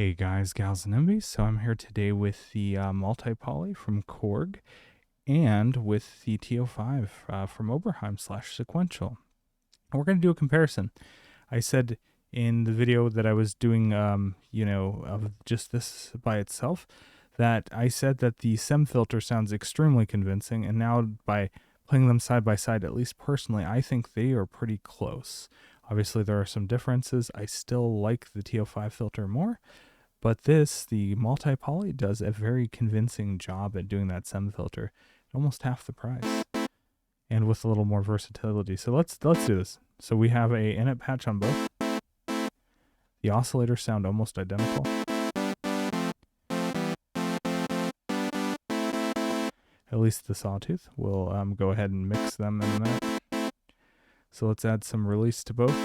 Hey guys, gals, and MBs. So I'm here today with the Multipoly from Korg and with the Teo-5 from Oberheim / Sequential. And we're going to do a comparison. I said in the video that I was doing, of just this by itself, that I said that the SEM filter sounds extremely convincing, and now by playing them side by side, at least personally, I think they are pretty close. Obviously, there are some differences. I still like the Teo-5 filter more, but this, the Multipoly, does a very convincing job at doing that SEM filter at almost half the price and with a little more versatility. So let's do this. So we have a init patch on both. The oscillators sound almost identical. At least the sawtooth. We'll go ahead and mix them in a minute. So let's add some release to both.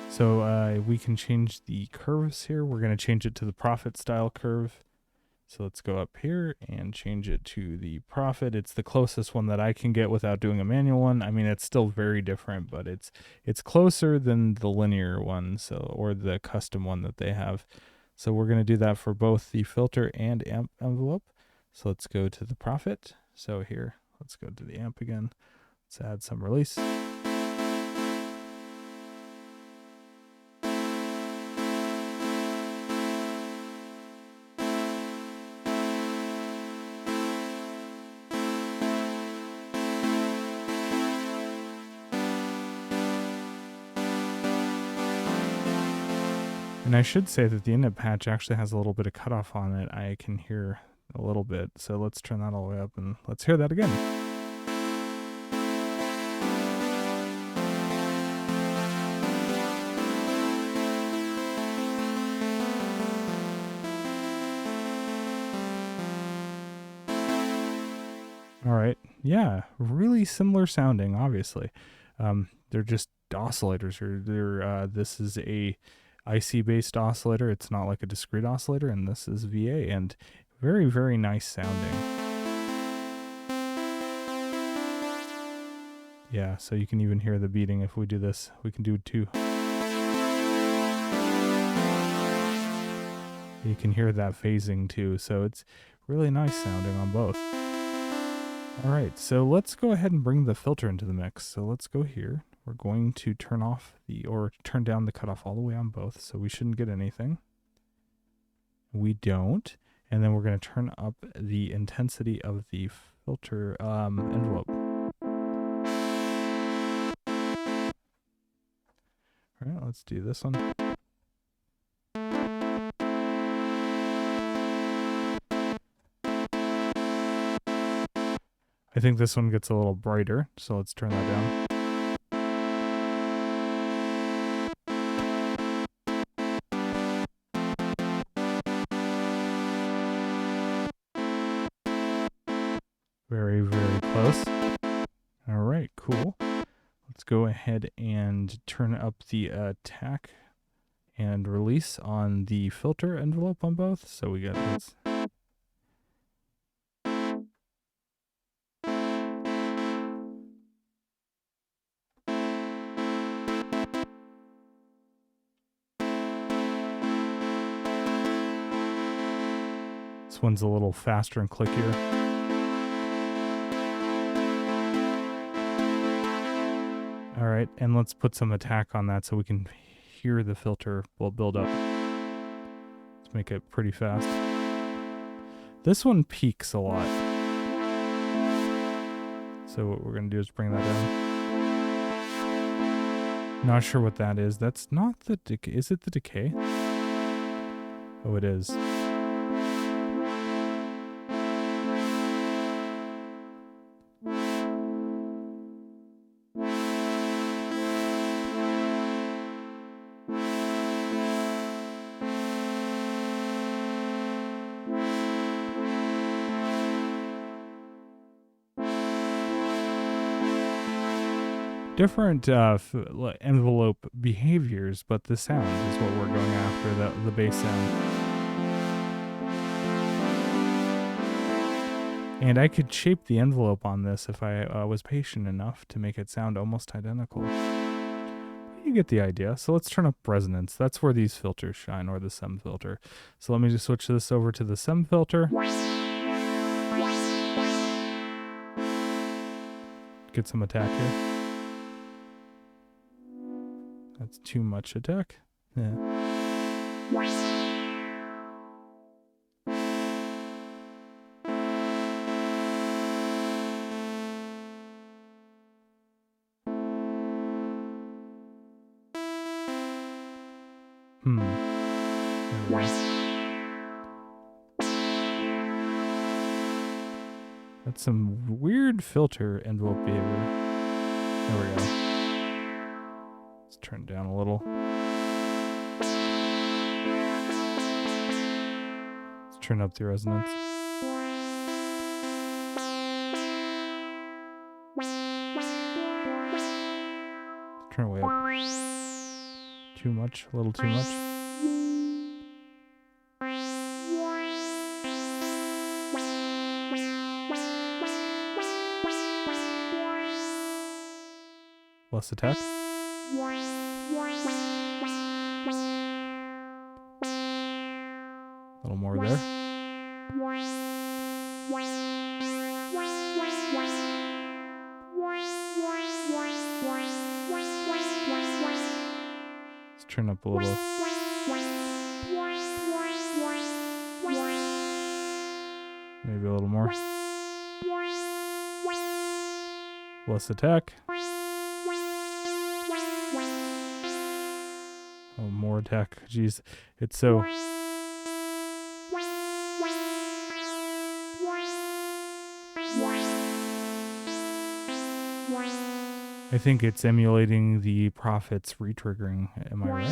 So we can change the curves here. We're going to change it to the profit style curve. So let's go up here and change it to the profit. It's the closest one that I can get without doing a manual one. I mean, it's still very different, but it's closer than the linear one, or the custom one that they have. So we're going to do that for both the filter and amp envelope. So let's go to the profit. So here, let's go to the amp again. Let's add some release. And I should say that the init patch actually has a little bit of cutoff on it. I can hear a little bit. So let's turn that all the way up and let's hear that again. All right. Yeah, really similar sounding, obviously. They're just oscillators. This is a IC-based oscillator. It's not like a discrete oscillator, and this is VA, and very, very nice sounding. Yeah, so you can even hear the beating if we do this. We can do two. You can hear that phasing too, so it's really nice sounding on both. All right, so let's go ahead and bring the filter into the mix. So let's go here. We're going to turn down the cutoff all the way on both, so we shouldn't get anything. We don't. And then we're going to turn up the intensity of the filter envelope. All right, let's do this one. I think this one gets a little brighter, so let's turn that down. Very, very close. All right, cool. Let's go ahead and turn up the attack and release on the filter envelope on both. So we got this. This one's a little faster and clickier. All right, and let's put some attack on that so we can hear the filter will build up. Let's make it pretty fast. This one peaks a lot. So what we're going to do is bring that down. Not sure what that is. That's not the decay. Is it the decay? Oh, it is. Different envelope behaviors, but the sound is what we're going after, the bass sound. And I could shape the envelope on this if I was patient enough to make it sound almost identical. What do you get the idea. So let's turn up resonance. That's where these filters shine, or the SEM filter. So let me just switch this over to the SEM filter. Get some attack here. That's too much attack. Yeah. There we go. That's some weird filter envelope behavior. There we go. Let's turn it down a little. Let's turn up the resonance. Turn it way up. Too much, a little too much. Less attack. A little more there. Let's turn up a little. Maybe a little more. Less attack. Oh, more attack. Jeez, it's so... I think it's emulating the Prophet's retriggering. Am I right?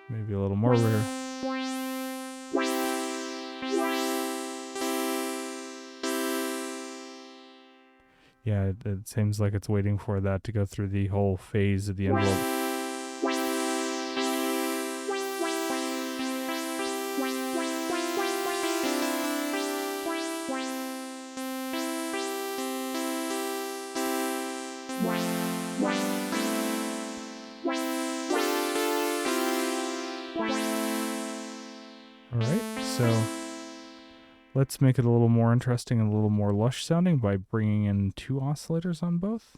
Maybe a little more rare. Yeah, it seems like it's waiting for that to go through the whole phase of the envelope. Alright, so let's make it a little more interesting and a little more lush sounding by bringing in 2 oscillators on both.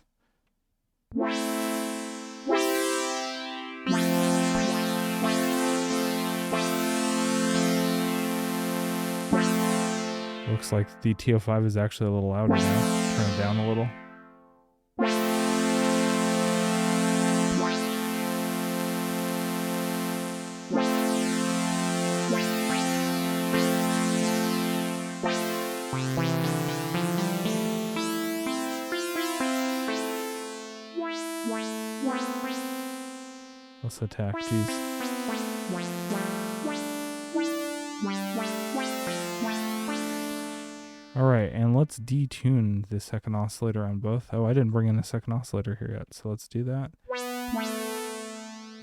Looks like the Teo-5 is actually a little louder now. Turn it down a little. Let's attack, jeez. Alright, and let's detune the second oscillator on both. Oh, I didn't bring in a second oscillator here yet, so let's do that.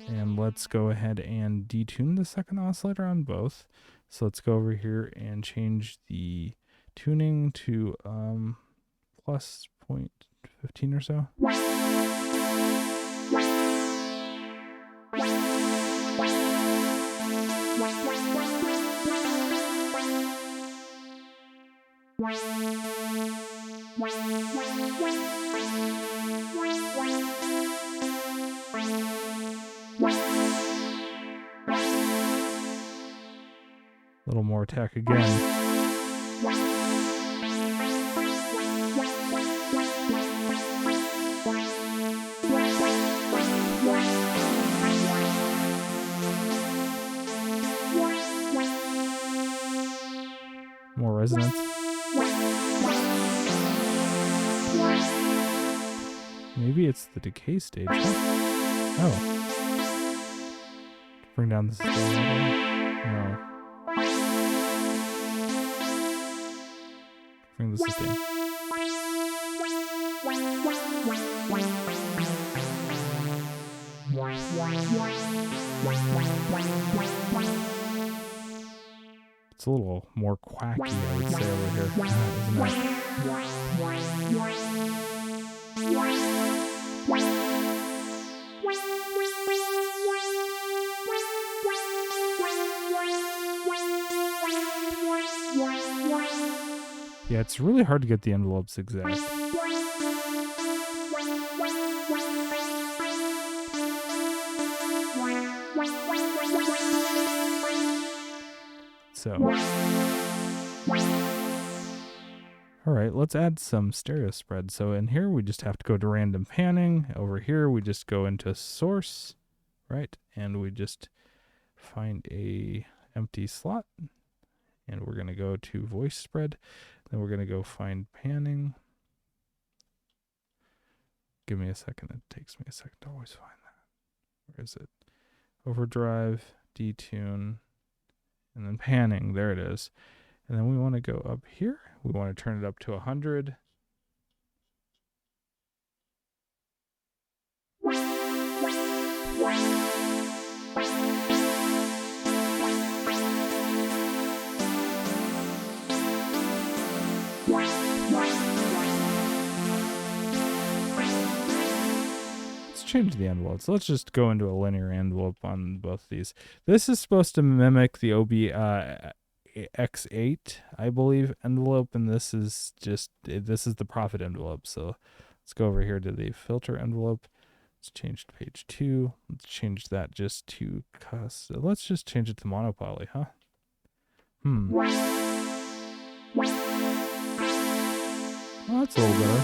And let's go ahead and detune the second oscillator on both. So let's go over here and change the tuning to plus 0.15 or so. A little more attack again. More resonance. Maybe it's the decay stage. Huh? Oh. Bring down the sustain again. No. Bring the sustain. It's a little more quacky, I would say, over here, isn't it? Yeah, it's really hard to get the envelopes exact. So, all right, let's add some stereo spread. So in here, we just have to go to random panning. Over here, we just go into source, right? And we just find a empty slot. And we're going to go to voice spread. Then we're going to go find panning. Give me a second. It takes me a second to always find that. Where is it? Overdrive, detune, and then panning. There it is. And then we want to go up here. We want to turn it up to 100. Let's change the envelopes. Let's just go into a linear envelope on both these. This is supposed to mimic the X8, I believe, envelope, and this is the profit envelope. So let's go over here to the filter envelope. Let's change to page 2. Let's change that just to custom. Let's just change it to monopoly, huh? Well, that's a little better.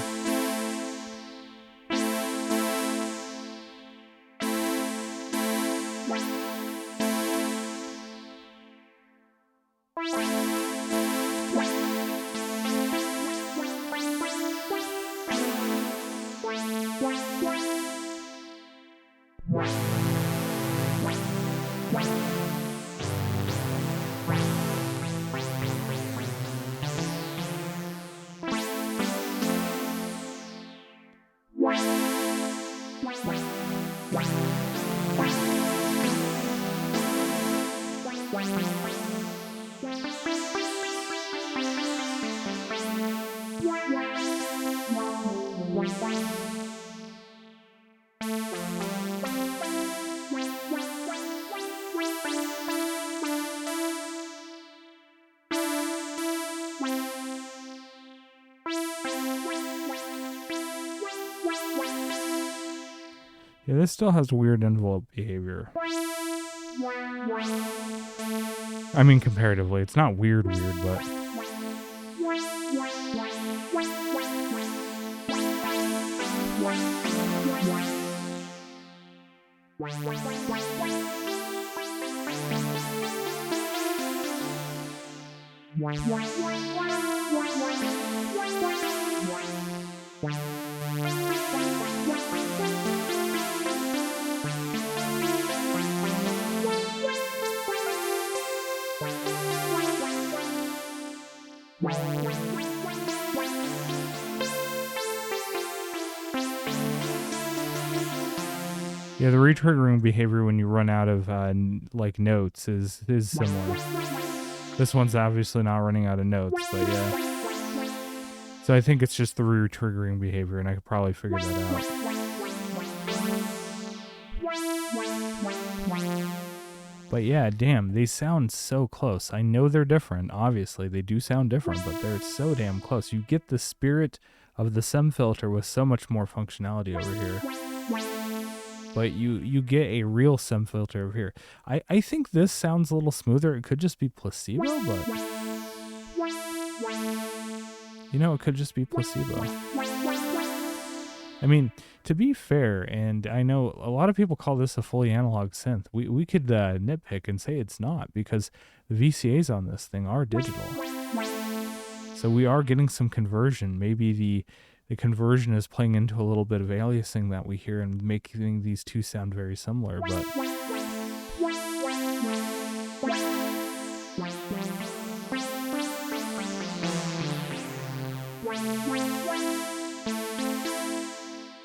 Yeah, this still has weird envelope behavior. I mean, comparatively, it's not weird, but... Yeah, the retriggering behavior when you run out of like notes is similar. This one's obviously not running out of notes, but yeah. So I think it's just the retriggering behavior, and I could probably figure that out. But yeah, damn, they sound so close. I know they're different. Obviously, they do sound different, but they're so damn close. You get the spirit of the SEM filter with so much more functionality over here. But you get a real SEM filter over here. I think this sounds a little smoother. It could just be placebo, but... You know, it could just be placebo. I mean, to be fair, and I know a lot of people call this a fully analog synth, we could nitpick and say it's not, because the VCAs on this thing are digital. So we are getting some conversion. Maybe the conversion is playing into a little bit of aliasing that we hear and making these two sound very similar, but...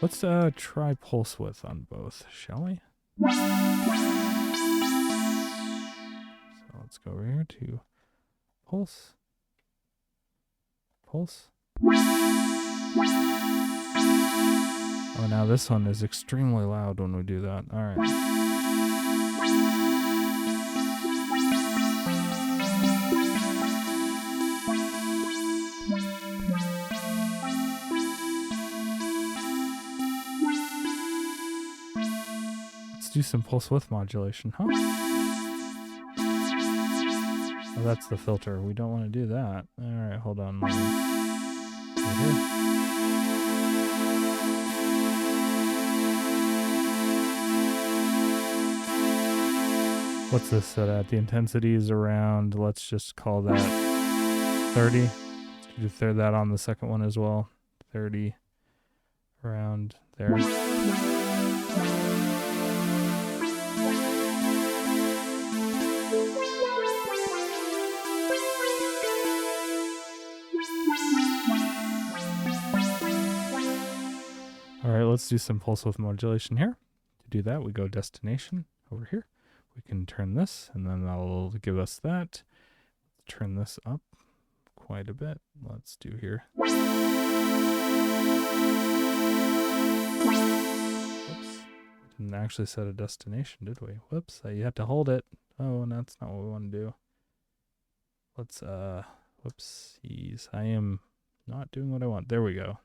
Let's try pulse width on both, shall we? So let's go over here to pulse. Pulse. Oh, now this one is extremely loud when we do that. All right. Let's do some pulse width modulation, huh? Oh, that's the filter. We don't want to do that. All right, hold on. Right here. What's this set at? The intensity is around, let's just call that 30. Let's do that on the second one as well. 30 around there. All right, let's do some pulse width modulation here. To do that, we go destination over here. We can turn this, and then that'll give us that. Turn this up quite a bit. Let's do here. Oops. Didn't actually set a destination, did we? Whoops, you had to hold it. Oh, and that's not what we want to do. Let's, whoopsies. I am not doing what I want. There we go.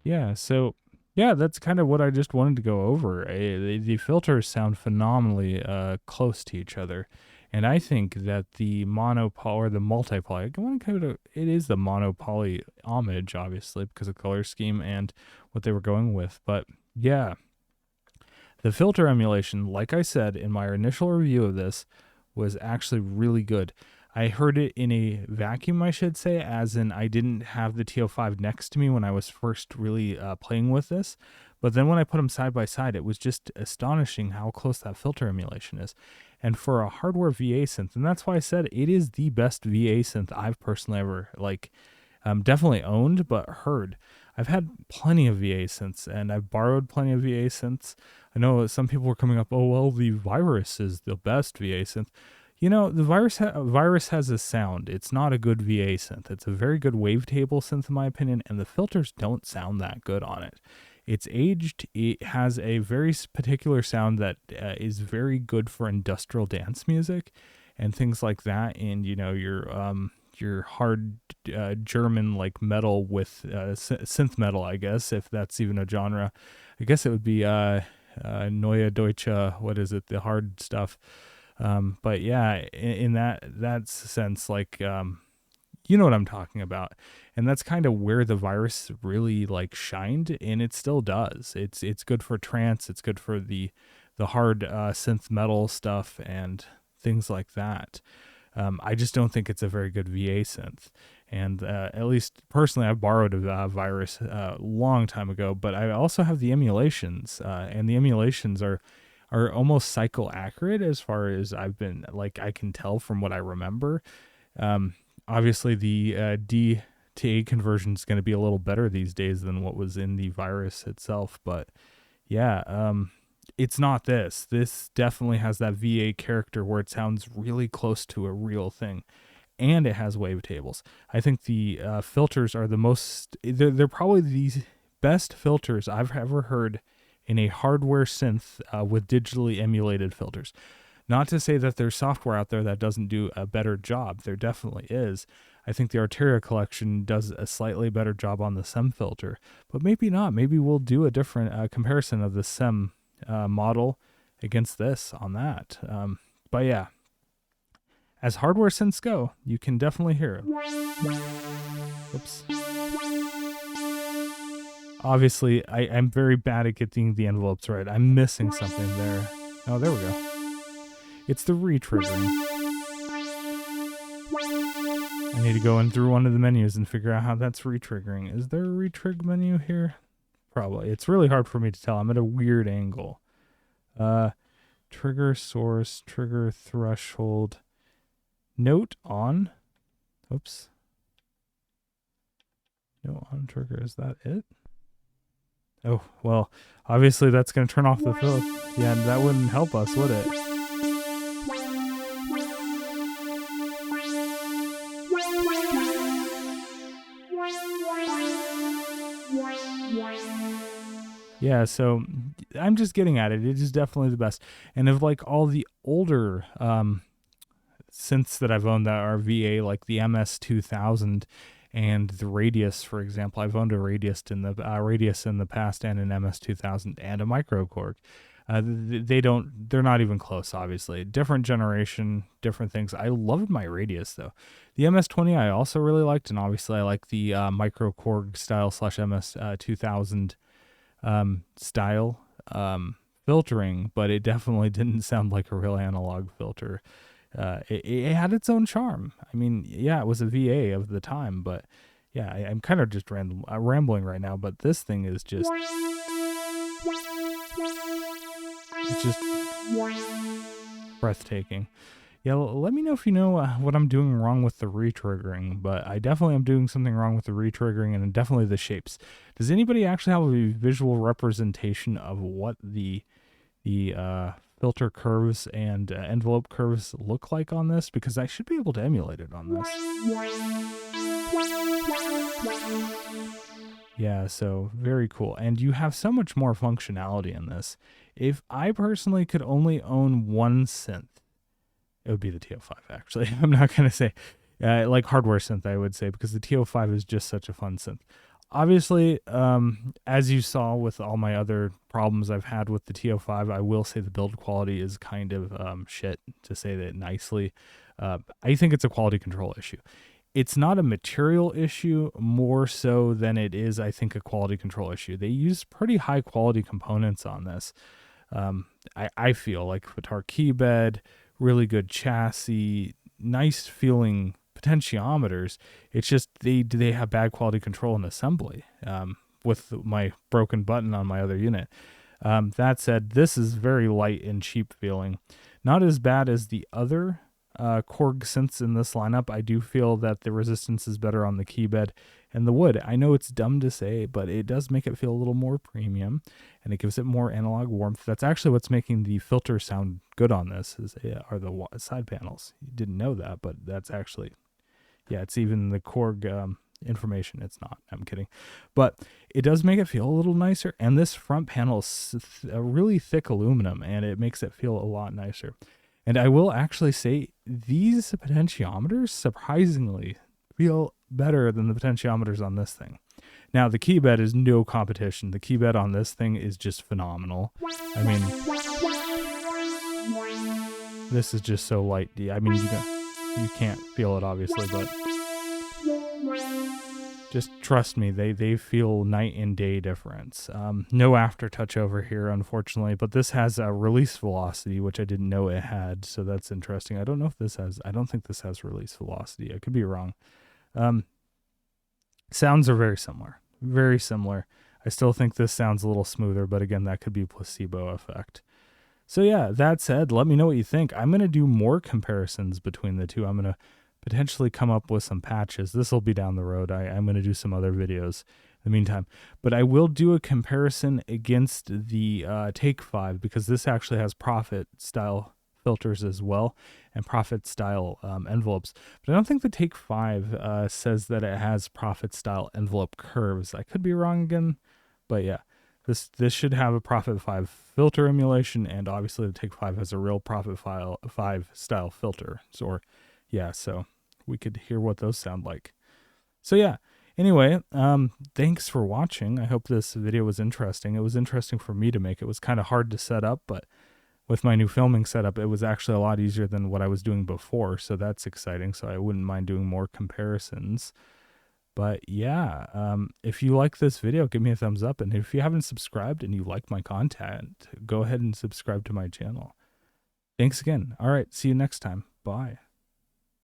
Yeah, so yeah, that's kind of what I just wanted to go over. The filters sound phenomenally close to each other, and I think that the monopoly or the multipoly, it is the monopoly homage, obviously, because of color scheme and what they were going with. But yeah, the filter emulation, like I said in my initial review of this, was actually really good. I heard it in a vacuum, I should say, as in I didn't have the Teo-5 next to me when I was first really playing with this. But then when I put them side by side, it was just astonishing how close that filter emulation is. And for a hardware VA synth, and that's why I said it is the best VA synth I've personally ever, definitely owned, but heard. I've had plenty of VA synths, and I've borrowed plenty of VA synths. I know some people were coming up, oh, well, the Virus is the best VA synth. You know, the Virus has a sound. It's not a good VA synth. It's a very good wavetable synth, in my opinion, and the filters don't sound that good on it. It's aged. It has a very particular sound that is very good for industrial dance music and things like that. And, you know, your hard German like metal with synth metal, I guess, if that's even a genre. I guess it would be Neue Deutsche, what is it, the hard stuff. But yeah, in that sense, you know what I'm talking about. And that's kind of where the Virus really shined, and it still does. It's good for trance. It's good for the hard synth metal stuff and things like that. I just don't think it's a very good VA synth. And at least personally, I borrowed a Virus a long time ago, but I also have the emulations, and the emulations are almost cycle accurate as far as I've been, I can tell from what I remember. Obviously the D to A conversion is going to be a little better these days than what was in the Virus itself. But yeah, it's not this. This definitely has that VA character where it sounds really close to a real thing. And it has wavetables. I think the filters are they're probably the best filters I've ever heard in a hardware synth with digitally emulated filters. Not to say that there's software out there that doesn't do a better job. There definitely is. I think the Arteria collection does a slightly better job on the SEM filter, but maybe not. Maybe we'll do a different comparison of the SEM model against this on that. But yeah, as hardware synths go, you can definitely hear it. Oops. Obviously, I'm very bad at getting the envelopes right. I'm missing something there. Oh, there we go. It's the retriggering. I need to go in through one of the menus and figure out how that's retriggering. Is there a retrig menu here? Probably. It's really hard for me to tell. I'm at a weird angle. Trigger source, trigger threshold, note on. Oops. Note on trigger. Is that it? Oh, well, obviously that's going to turn off the filter. Yeah, that wouldn't help us, would it? Yeah, so I'm just getting at it. It is definitely the best. And of like all the older synths that I've owned that are VA, like the MS-2000 and the Radius, for example. I've owned a Radius in the past, and an MS-2000 and a Micro Korg. They're not even close, obviously. Different generation, different things. I loved my Radius though. The MS-20 I also really liked, and obviously I like the Micro Korg style / MS-2000 style filtering, but it definitely didn't sound like a real analog filter. It had its own charm. I mean, yeah, it was a VA of the time, but yeah, I'm kind of just rambling right now, but this thing is just, it's just breathtaking. Yeah, let me know if you know what I'm doing wrong with the retriggering, but I definitely am doing something wrong with the retriggering and definitely the shapes. Does anybody actually have a visual representation of what the filter curves and envelope curves look like on this? Because I should be able to emulate it on this. Yeah, so very cool. And you have so much more functionality in this. If I personally could only own one synth, it would be the Teo-5, actually. I'm not going to say like hardware synth, I would say, because the Teo-5 is just such a fun synth. Obviously, as you saw with all my other problems I've had with the Teo-5, I will say the build quality is kind of shit, to say that nicely. I think it's a quality control issue. It's not a material issue more so than it is, I think, a quality control issue. They use pretty high quality components on this. I feel like Guitar key bed, really good chassis, nice feeling potentiometers. It's just they have bad quality control in assembly with my broken button on my other unit. That said, this is very light and cheap feeling. Not as bad as the other Korg synths in this lineup. I do feel that the resistance is better on the key bed and the wood. I know it's dumb to say, but it does make it feel a little more premium, and it gives it more analog warmth. That's actually what's making the filter sound good on this, are the side panels. You didn't know that, but that's actually, yeah, it's even the Korg information. It's not, I'm kidding. But it does make it feel a little nicer, and this front panel is a really thick aluminum, and it makes it feel a lot nicer. And I will actually say these potentiometers surprisingly feel better than the potentiometers on this thing. Now, the key bed is no competition. The key bed on this thing is just phenomenal. I mean, this is just so light. I mean, you can't feel it, obviously, but just trust me, they feel night and day difference. No aftertouch over here, unfortunately, but this has a release velocity, which I didn't know it had, so that's interesting. I don't know if this has, I don't think this has release velocity. I could be wrong. Sounds are very similar. Very similar. I still think this sounds a little smoother, but again, that could be a placebo effect. So yeah, that said, let me know what you think. I'm going to do more comparisons between the two. I'm going to potentially come up with some patches. This will be down the road. I'm going to do some other videos in the meantime. But I will do a comparison against the Take-5, because this actually has Prophet style filters as well, and Prophet style envelopes. But I don't think the Take-5 says that it has Prophet style envelope curves. I could be wrong again, but yeah. This should have a Prophet 5 filter emulation, and obviously the Take-5 has a real Prophet 5 style filter. Yeah, so we could hear what those sound like. So yeah, anyway, thanks for watching. I hope this video was interesting. It was interesting for me to make. It was kind of hard to set up, but with my new filming setup, it was actually a lot easier than what I was doing before. So that's exciting. So I wouldn't mind doing more comparisons. But yeah, if you like this video, give me a thumbs up. And if you haven't subscribed and you like my content, go ahead and subscribe to my channel. Thanks again. All right. See you next time. Bye.